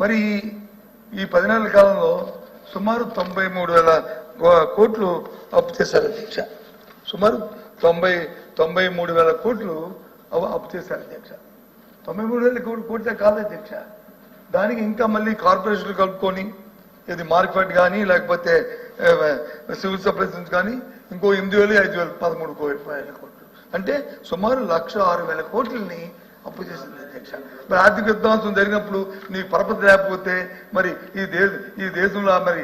మరి ఈ 10 నెలల కాలంలో సుమారు 93,000 కోట్లు అప్పు చేశారు అధ్యక్ష. సుమారు 93,000 కోట్లు అప్పు చేశారు అధ్యక్ష. 93,000 కోట్లే కాదు అధ్యక్ష. దానికి ఇంకా మళ్ళీ కార్పొరేషన్లు కలుపుకొని ఇది మార్కెట్ కానీ లేకపోతే సివిల్ సప్లైస్ నుంచి కానీ ఇంకో 8,000, 5,000, 13,000 కోట్లు అంటే సుమారు 106,000 కోట్లని అప్పు చేసింది అధ్యక్ష. మరి ఆర్థిక విధ్వంసం జరిగినప్పుడు నీకు పరపతి లేకపోతే మరి ఈ దేశంలో మరి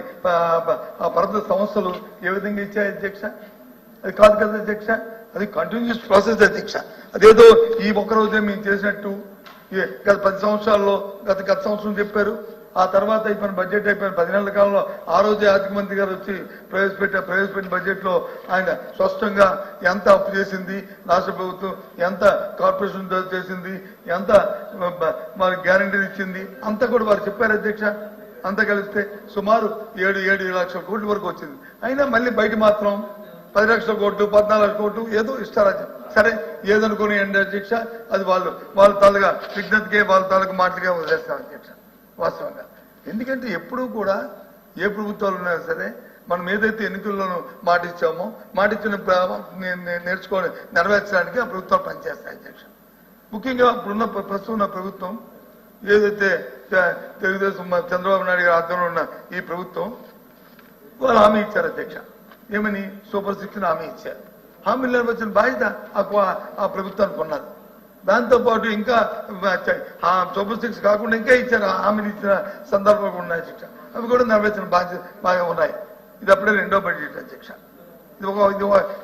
ఆ పరపతి సంస్థలు ఏ విధంగా ఇచ్చాయి అధ్యక్ష? అది కాదు కదా అధ్యక్ష. అది కంటిన్యూస్ ప్రాసెస్ అధ్యక్ష. అదేదో ఈ ఒక్కరోజే మేము చేసినట్టు గత 10 సంవత్సరాల్లో గత సంవత్సరం చెప్పారు. ఆ తర్వాత అయిపోయిన బడ్జెట్ అయిపోయిన 10 నెలల కాలంలో ఆ రోజే ఆర్థిక మంత్రి గారు వచ్చి ప్రవేశపెట్టిన బడ్జెట్ లో ఆయన స్పష్టంగా ఎంత అప్పు చేసింది రాష్ట్ర ప్రభుత్వం, ఎంత కార్పొరేషన్ చేసింది, ఎంత మరి గ్యారంటీ ఇచ్చింది అంతా కూడా వారు చెప్పారు అధ్యక్ష. అంతా కలిస్తే సుమారు 7 లక్షల కోట్ల వరకు వచ్చింది. అయినా మళ్ళీ బయట మాత్రం 10 లక్షల కోట్లు, 14 లక్షల కోట్లు ఏదో ఇస్తారా? సరే ఏదనుకుని అండి అధ్యక్ష. అది వాళ్ళ తాలూగా విజ్ఞతకే వాళ్ళ తాలూకా మాటలుగా వదిలేస్తారు అధ్యక్ష వాస్తవంగా. ఎందుకంటే ఎప్పుడూ కూడా ఏ ప్రభుత్వాలు ఉన్నా సరే మనం ఏదైతే ఎన్నికల్లోనూ మాట ఇచ్చామో మాట ఇచ్చిన నేర్చుకొని నెరవేర్చడానికి ఆ ప్రభుత్వాలు పనిచేస్తాయి అధ్యక్ష. ముఖ్యంగా ప్రస్తుతం ఉన్న ప్రభుత్వం ఏదైతే తెలుగుదేశం చంద్రబాబు నాయుడు గారి ఆధ్వర్యంలో ఉన్న ఈ ప్రభుత్వం వాళ్ళు హామీ ఇచ్చారు అధ్యక్ష. ఏమని? సూపర్ 6 హామీ ఇచ్చారు. హామీలు నెరవేర్చిన బాధ్యత ఆ ప్రభుత్వానికి ఉన్నది. దాంతోపాటు ఇంకా సూపర్ 6 కాకుండా ఇంకా ఇచ్చారు, హామీలు ఇచ్చిన సందర్భాలు ఉన్నాయి అధ్యక్ష. అవి కూడా నెరవేర్చిన బాగా ఉన్నాయి. ఇది అప్పుడే 2వ బడ్జెట్ అధ్యక్ష.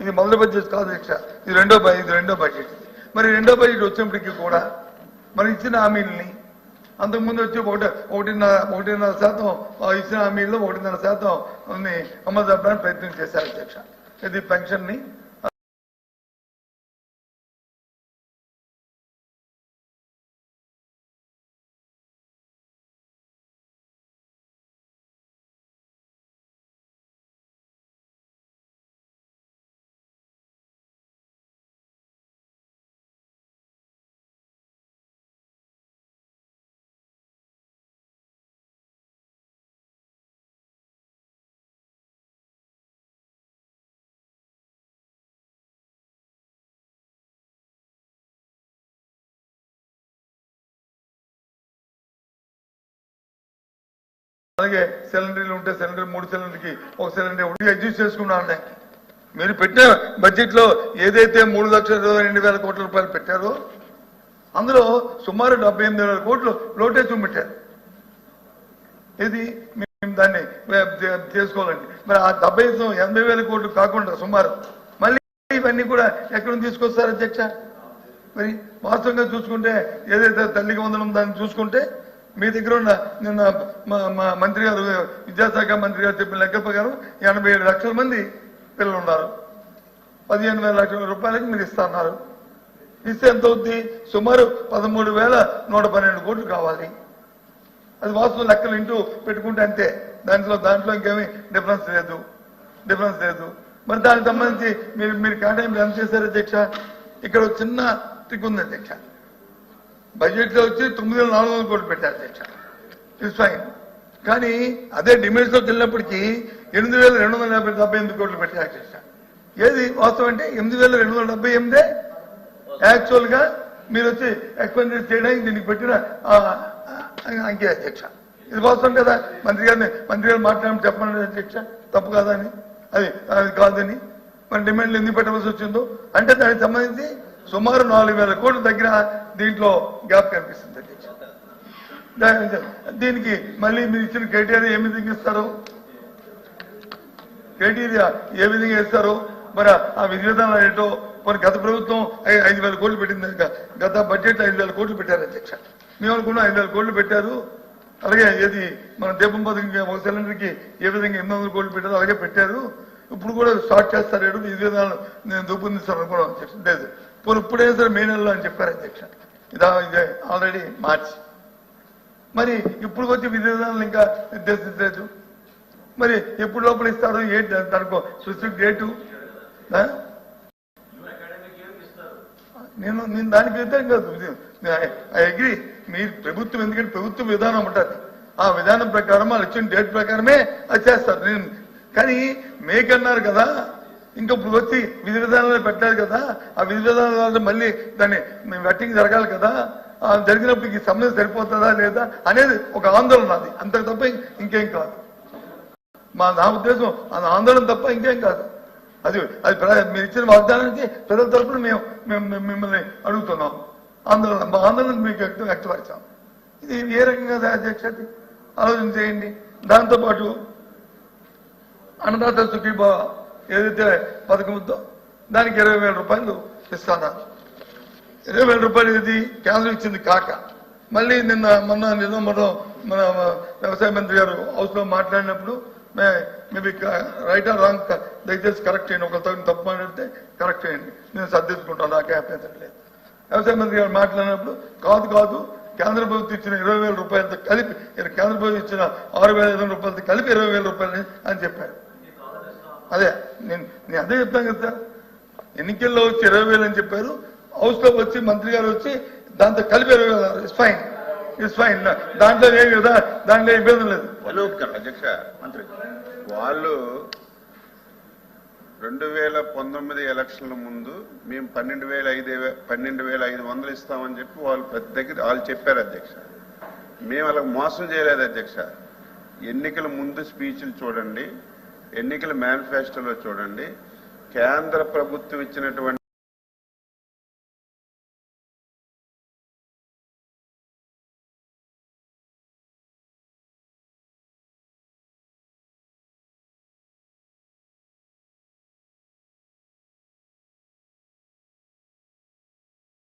ఇది మొదటి బడ్జెట్ కాదు అధ్యక్ష. ఇది రెండో బడ్జెట్. మరి 2వ బడ్జెట్ వచ్చినప్పటికీ కూడా మరి ఇచ్చిన హామీలని అంతకుముందు వచ్చి 1.5% ఇచ్చిన హామీల్లో 1.5% అమలు జరపడానికి ప్రయత్నం చేశారు అధ్యక్ష. ఇది పెన్షన్ ని అలాగే సిలిండర్లు ఉంటే సిలిండర్ 3 సిలిండర్కి 1 సిలిండర్ అడ్జస్ట్ చేసుకున్నా ఉన్నాయి. మీరు పెట్టిన బడ్జెట్ లో ఏదైతే 3,22,000 కోట్ల రూపాయలు పెట్టారో అందులో సుమారు 78,000 కోట్లు లోటే చూపెట్టారు. ఇది మేము దాన్ని చేసుకోవాలండి. మరి ఆ 80,000 కోట్లు కాకుండా సుమారు మళ్ళీ ఇవన్నీ కూడా ఎక్కడ తీసుకొస్తారు అధ్యక్ష? మరి వాస్తవంగా చూసుకుంటే ఏదైతే తల్లికి వందనం దాన్ని చూసుకుంటే మీ దగ్గర ఉన్న నిన్న మా మంత్రి గారు విద్యాశాఖ మంత్రి గారు చెప్పిన లెక్క ప్రకారం 87 లక్షల మంది పిల్లలు ఉన్నారు. 15,000 లక్షల రూపాయలకి మీరు ఇస్తున్నారు. ఇస్తే ఎంత అవుద్ది? సుమారు 13,112 కోట్లు కావాలి. అది వాస్తవం లెక్కలు ఇంటూ పెట్టుకుంటే అంతే. దాంట్లో ఇంకేమీ డిఫరెన్స్ లేదు. మరి దానికి సంబంధించి మీరు కేటాయింపు ఎంత చేశారు అధ్యక్ష? ఇక్కడ చిన్న ట్రిక్ ఉంది అధ్యక్ష. బడ్జెట్ లో వచ్చి 9,400 కోట్లు పెట్టారు అధ్యక్ష. It's fine. కానీ అదే డిమాండ్స్ లోకి వెళ్ళినప్పటికీ 8,278 కోట్లు పెట్టారు అధ్యక్ష. ఏది వాస్తవం అంటే 8,278 యాక్చువల్ గా మీరు వచ్చి ఎక్స్పెండిచర్ చేయడానికి దీనికి పెట్టిన అంకే అధ్యక్ష. ఇది వాస్తవం కదా? మంత్రి గారు మాట్లాడమని చెప్పండి అధ్యక్ష. తప్పు కాదని అది కాదని మన డిమాండ్లు ఎందుకు పెట్టవలసి వచ్చిందో అంటే దానికి సంబంధించి సుమారు 4,000 కోట్ల దగ్గర దీంట్లో గ్యాప్ కనిపిస్తుంది అధ్యక్ష. దీనికి మళ్ళీ మీరు ఇచ్చిన క్రైటీరియా ఏ విధంగా ఇస్తారు? క్రైటీరియా ఏ విధంగా ఇస్తారో మరి ఆ విధి విధానాలు ఏంటో. మరి గత ప్రభుత్వం 5,000 కోట్లు పెట్టింది. గత బడ్జెట్ 5,000 కోట్లు పెట్టారు అధ్యక్ష. మేము అనుకున్నాం 5,000 కోట్లు పెట్టారు. అలాగే ఏది మన దీపం పథకం 1 సిలిండర్కి ఏ విధంగా 800 కోట్లు పెట్టారు అలాగే పెట్టారు. ఇప్పుడు కూడా స్టార్ట్ చేస్తారు విధి విధానాలు నేను రూపొందిస్తాను అనుకున్నాం అధ్యక్ష. లేదు ఇప్పుడైనా సరే మే నెలలో అని చెప్పారు అధ్యక్ష. ఇది ఆల్రెడీ మార్చి. మరి ఇప్పుడు వచ్చి విధి విధానాలు ఇంకా నిర్దేశించలేదు. మరి ఎప్పుడు లోపల ఇస్తారు? ఏంటి దానికో స్పెసిఫిక్ డేటు? నేను దానికి వ్యతిరేకం కాదు. I agree. మీరు ప్రభుత్వం ఎందుకంటే ప్రభుత్వ విధానం ఉంటుంది. ఆ విధానం ప్రకారం వాళ్ళు ఇచ్చిన డేట్ ప్రకారమే అది చేస్తారు. నేను కానీ మేకన్నారు కదా, ఇంకా ఇప్పుడు వచ్చి విధి విధానాలు పెట్టారు కదా, ఆ విధి విధానాలు మళ్ళీ దాన్ని వెట్టింగ్ జరగాలి కదా, జరిగినప్పుడు ఈ సమయం సరిపోతుందా లేదా అనేది ఒక ఆందోళన. అది అంతకు తప్ప ఇంకేం కాదు. నా ఉద్దేశం అది ఆందోళన తప్ప ఇంకేం కాదు. అది మీరు ఇచ్చిన వాగ్దానానికి ప్రజల తరఫున మేము మిమ్మల్ని అడుగుతున్నాం. ఆందోళన మా ఆందోళన మీకు వ్యక్తపరిచాం. ఇది ఏ రకంగా అధ్యక్ష ఆలోచన చేయండి. దాంతోపాటు అన్నదాత సుఖీభావ ఏదైతే పథకం ఉందో దానికి 20,000 రూపాయలు ఇస్తున్నారు. 20,000 రూపాయలు ఇది కేంద్రం ఇచ్చింది కాక మళ్ళీ మొన్న మన వ్యవసాయ మంత్రి గారు హౌస్ లో మాట్లాడినప్పుడు మేబీ రైట్ ఆర్ రాంగ్ దయచేసి కరెక్ట్ చేయండి, ఒక తప్పు మాట్లాడితే కరెక్ట్ చేయండి, నేను సర్దిద్దుకుంటాను, నాకే అభ్యంతరం లేదు. వ్యవసాయ మంత్రి గారు మాట్లాడినప్పుడు కాదు కేంద్ర ప్రభుత్వం ఇచ్చిన 20,000 రూపాయలతో కలిపి కేంద్ర ప్రభుత్వం ఇచ్చిన 6,500 రూపాయలతో కలిపి 20,000 రూపాయలు అని చెప్పారు. అదే నేను అదే చెప్తాను కదా, ఎన్నికల్లో వచ్చి 20,000 అని చెప్పారు, హౌస్ లో వచ్చి మంత్రి గారు వచ్చి దాంతో కలిపి 20,000. ఇట్స్ ఫైన్ దాంట్లో ఏం కదా, దాంట్లో ఇబ్బంది లేదు. అధ్యక్ష మంత్రి వాళ్ళు 2019 ఎలక్షన్ల ముందు మేము 12,500 ఇస్తామని చెప్పి వాళ్ళు ప్రతి దగ్గర వాళ్ళు చెప్పారు అధ్యక్ష. మేము అలా మోసం చేయలేదు అధ్యక్ష. ఎన్నికల ముందు స్పీచ్లు చూడండి, ఎన్నికల మేనిఫెస్టోలో చూడండి, కేంద్ర ప్రభుత్వం ఇచ్చినటువంటి